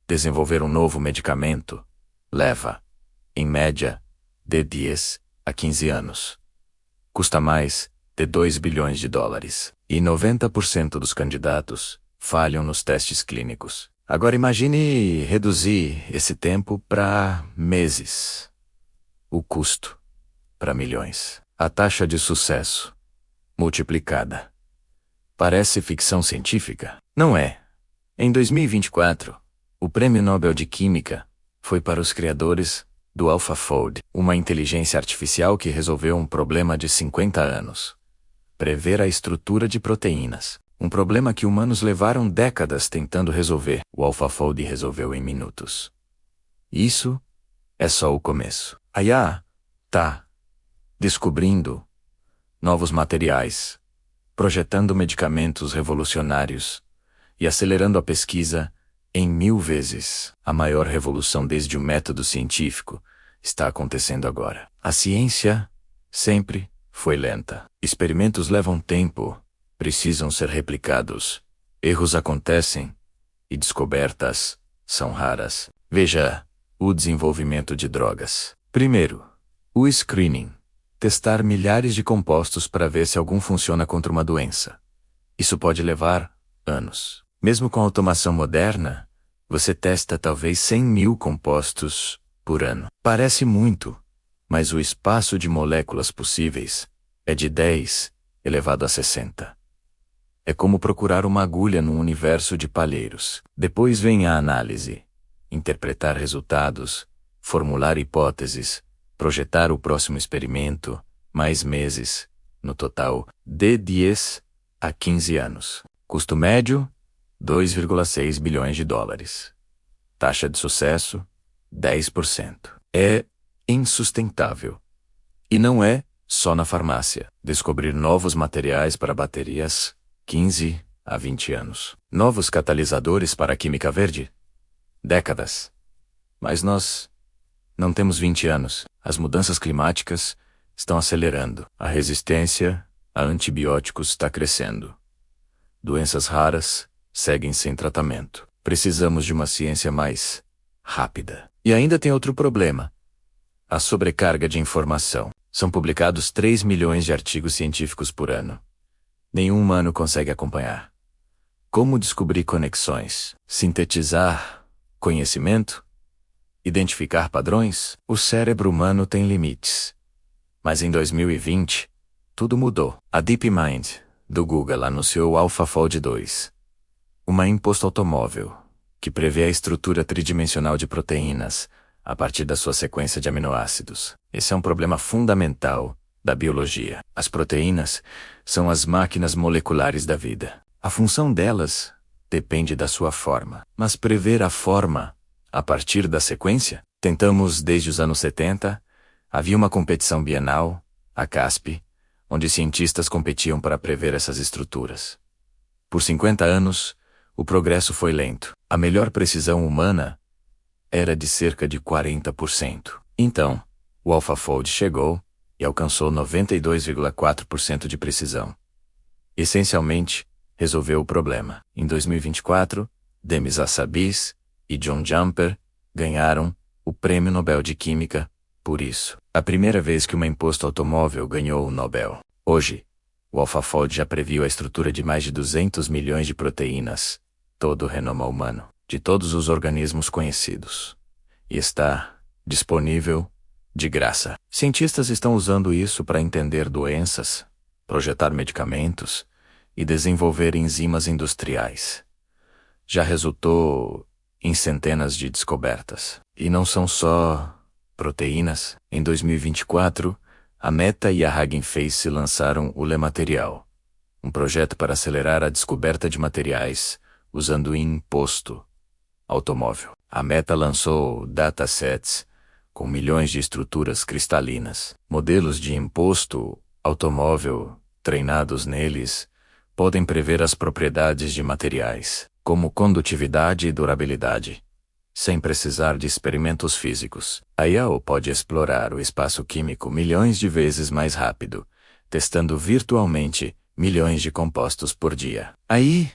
Desenvolver um novo medicamento leva, em média, de 10 a 15 anos. Custa mais de 2 bilhões de dólares. E 90% dos candidatos falham nos testes clínicos. Agora imagine reduzir esse tempo para meses. O custo para milhões. A taxa de sucesso multiplicada. Parece ficção científica? Não é. Em 2024, o Prêmio Nobel de Química foi para os criadores do AlphaFold, uma inteligência artificial que resolveu um problema de 50 anos. Prever a estrutura de proteínas. Um problema que humanos levaram décadas tentando resolver. O AlphaFold resolveu em minutos. Isso é só o começo. A IA tá descobrindo novos materiais, projetando medicamentos revolucionários e acelerando a pesquisa em 1000 vezes. A maior revolução desde o método científico está acontecendo agora. A ciência sempre foi lenta. Experimentos levam tempo, precisam ser replicados, erros acontecem e descobertas são raras. Veja o desenvolvimento de drogas. Primeiro, o screening. Testar milhares de compostos para ver se algum funciona contra uma doença. Isso pode levar anos. Mesmo com automação moderna, você testa talvez 100 mil compostos por ano. Parece muito, mas o espaço de moléculas possíveis é de 10 elevado a 60. É como procurar uma agulha num universo de palheiros. Depois vem a análise, interpretar resultados, formular hipóteses, projetar o próximo experimento, mais meses, no total, de 10 a 15 anos. Custo médio, 2,6 bilhões de dólares. Taxa de sucesso, 10%. É insustentável. E não é só na farmácia. Descobrir novos materiais para baterias, 15 a 20 anos. Novos catalisadores para a química verde, décadas. Mas nós não temos 20 anos. As mudanças climáticas estão acelerando. A resistência a antibióticos está crescendo. Doenças raras seguem sem tratamento. Precisamos de uma ciência mais rápida. E ainda tem outro problema. A sobrecarga de informação. São publicados 3 milhões de artigos científicos por ano. Nenhum humano consegue acompanhar. Como descobrir conexões? Sintetizar conhecimento? Identificar padrões? O cérebro humano tem limites. Mas em 2020, tudo mudou. A DeepMind, do Google, anunciou o AlphaFold 2. Uma imposto automóvel, que prevê a estrutura tridimensional de proteínas a partir da sua sequência de aminoácidos. Esse é um problema fundamental da biologia. As proteínas são as máquinas moleculares da vida. A função delas depende da sua forma. Mas prever a forma a partir da sequência? Tentamos desde os anos 70. Havia uma competição bienal, a CASP, onde cientistas competiam para prever essas estruturas. Por 50 anos, o progresso foi lento. A melhor precisão humana era de cerca de 40%. Então, o AlphaFold chegou e alcançou 92,4% de precisão. Essencialmente, resolveu o problema. Em 2024, Demis Hassabis e John Jumper ganharam o Prêmio Nobel de Química por isso. A primeira vez que uma imposto automóvel ganhou o Nobel. Hoje, o AlphaFold já previu a estrutura de mais de 200 milhões de proteínas, todo o renoma humano, de todos os organismos conhecidos. E está disponível de graça. Cientistas estão usando isso para entender doenças, projetar medicamentos e desenvolver enzimas industriais. Já resultou em centenas de descobertas. E não são só proteínas. Em 2024, a Meta e a Hugging Face lançaram o LeMaterial, um projeto para acelerar a descoberta de materiais usando o imposto automóvel. A Meta lançou datasets com milhões de estruturas cristalinas. Modelos de imposto automóvel treinados neles podem prever as propriedades de materiais, como condutividade e durabilidade, sem precisar de experimentos físicos. A IA pode explorar o espaço químico milhões de vezes mais rápido, testando virtualmente milhões de compostos por dia. Aí,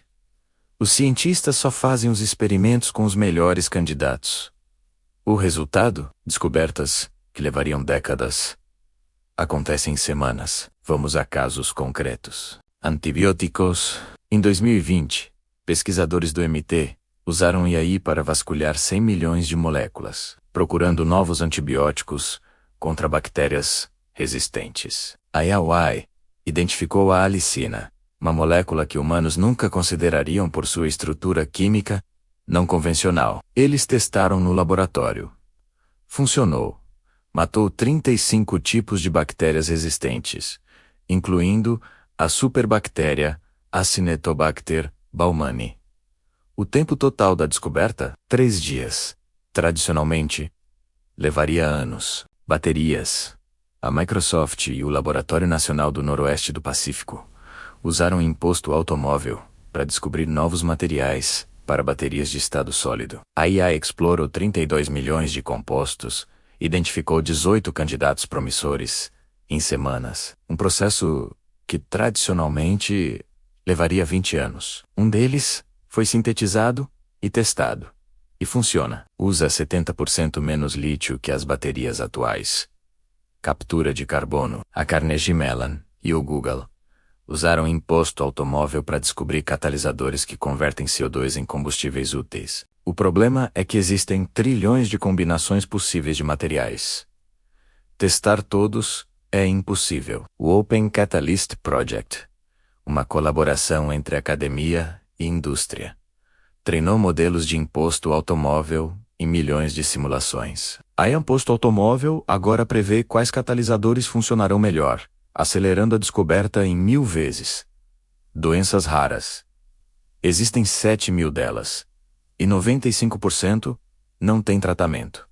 Os cientistas só fazem os experimentos com os melhores candidatos. O resultado, descobertas que levariam décadas, acontecem em semanas. Vamos a casos concretos. Antibióticos. Em 2020, pesquisadores do MIT usaram AI para vasculhar 100 milhões de moléculas, procurando novos antibióticos contra bactérias resistentes. A AI identificou a alicina, uma molécula que humanos nunca considerariam por sua estrutura química não convencional. Eles testaram no laboratório. Funcionou. Matou 35 tipos de bactérias resistentes, incluindo a superbactéria Acinetobacter baumannii. O tempo total da descoberta, 3 dias. Tradicionalmente, levaria anos. Baterias. A Microsoft e o Laboratório Nacional do Noroeste do Pacífico usaram imposto automóvel para descobrir novos materiais para baterias de estado sólido. A IA explorou 32 milhões de compostos, identificou 18 candidatos promissores em semanas. Um processo que tradicionalmente levaria 20 anos. Um deles foi sintetizado e testado. E funciona. Usa 70% menos lítio que as baterias atuais. Captura de carbono. A Carnegie Mellon e o Google usaram imposto automóvel para descobrir catalisadores que convertem CO2 em combustíveis úteis. O problema é que existem trilhões de combinações possíveis de materiais. Testar todos é impossível. O Open Catalyst Project, uma colaboração entre academia e indústria, treinou modelos de imposto automóvel em milhões de simulações. A imposto automóvel agora prevê quais catalisadores funcionarão melhor, acelerando a descoberta em 1000 vezes. Doenças raras. Existem 7.000 delas, e 95% não tem tratamento.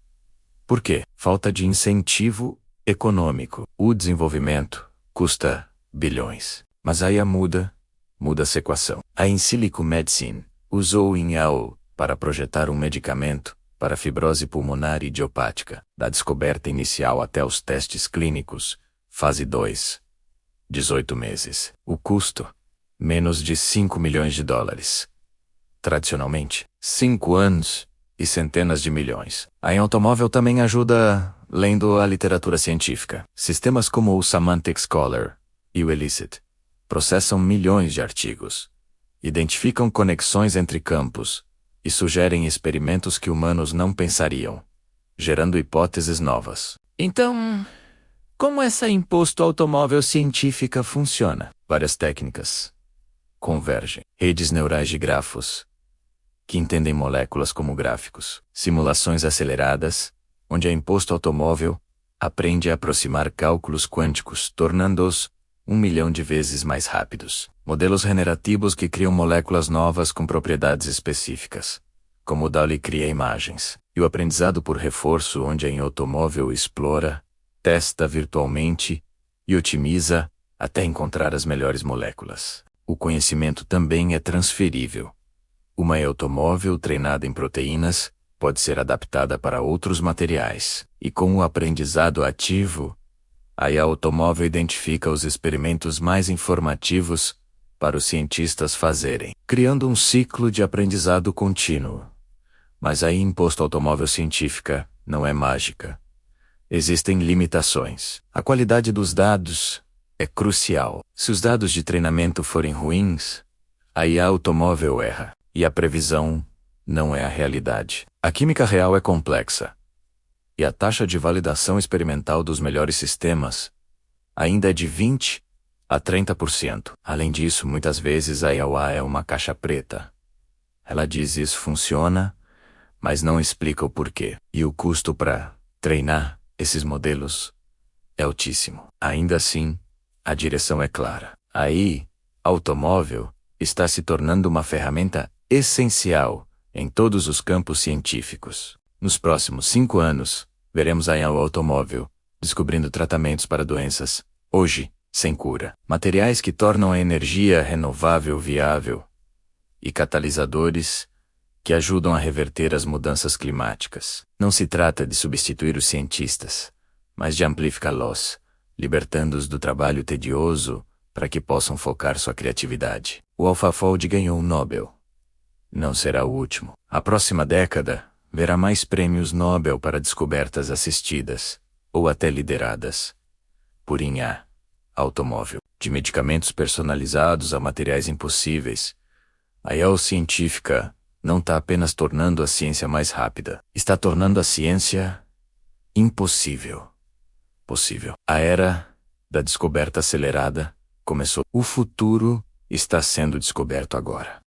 Por quê? Falta de incentivo econômico. O desenvolvimento custa bilhões. Mas aí muda-se a equação. A In Silico Medicine usou o INAO para projetar um medicamento para fibrose pulmonar idiopática, da descoberta inicial até os testes clínicos, fase 2. 18 meses. O custo? Menos de 5 milhões de dólares. Tradicionalmente, 5 anos e centenas de milhões. A em automóvel também ajuda lendo a literatura científica. Sistemas como o Semantic Scholar e o Elicit processam milhões de artigos, identificam conexões entre campos e sugerem experimentos que humanos não pensariam, gerando hipóteses novas. Então, como essa imposto automóvel científica funciona? Várias técnicas convergem. Redes neurais de grafos, que entendem moléculas como gráficos. Simulações aceleradas, onde a imposto automóvel aprende a aproximar cálculos quânticos, tornando-os 1 milhão de vezes mais rápidos. Modelos generativos que criam moléculas novas com propriedades específicas, como o DALL-E cria imagens. E o aprendizado por reforço, onde a em automóvel explora, testa virtualmente e otimiza até encontrar as melhores moléculas. O conhecimento também é transferível. Uma automóvel treinada em proteínas pode ser adaptada para outros materiais. E com o aprendizado ativo, a automóvel identifica os experimentos mais informativos para os cientistas fazerem, criando um ciclo de aprendizado contínuo. Mas a imposto automóvel científica não é mágica. Existem limitações. A qualidade dos dados é crucial. Se os dados de treinamento forem ruins, a IA automóvel erra. E a previsão não é a realidade. A química real é complexa. E a taxa de validação experimental dos melhores sistemas ainda é de 20% a 30%. Além disso, muitas vezes a IA é uma caixa preta. Ela diz isso funciona, mas não explica o porquê. E o custo para treinar esses modelos é altíssimo. Ainda assim, a direção é clara. A IA automóvel está se tornando uma ferramenta essencial em todos os campos científicos. Nos próximos 5 anos, veremos a IA automóvel descobrindo tratamentos para doenças, hoje, sem cura, materiais que tornam a energia renovável viável e catalisadores que ajudam a reverter as mudanças climáticas. Não se trata de substituir os cientistas, mas de amplificá-los, libertando-os do trabalho tedioso para que possam focar sua criatividade. O AlphaFold ganhou um Nobel não será o último. A próxima década verá mais prêmios Nobel para descobertas assistidas, ou até lideradas, por IA, automóvel, de medicamentos personalizados a materiais impossíveis. A IA científica não está apenas tornando a ciência mais rápida, está tornando a ciência impossível possível. A era da descoberta acelerada começou. O futuro está sendo descoberto agora.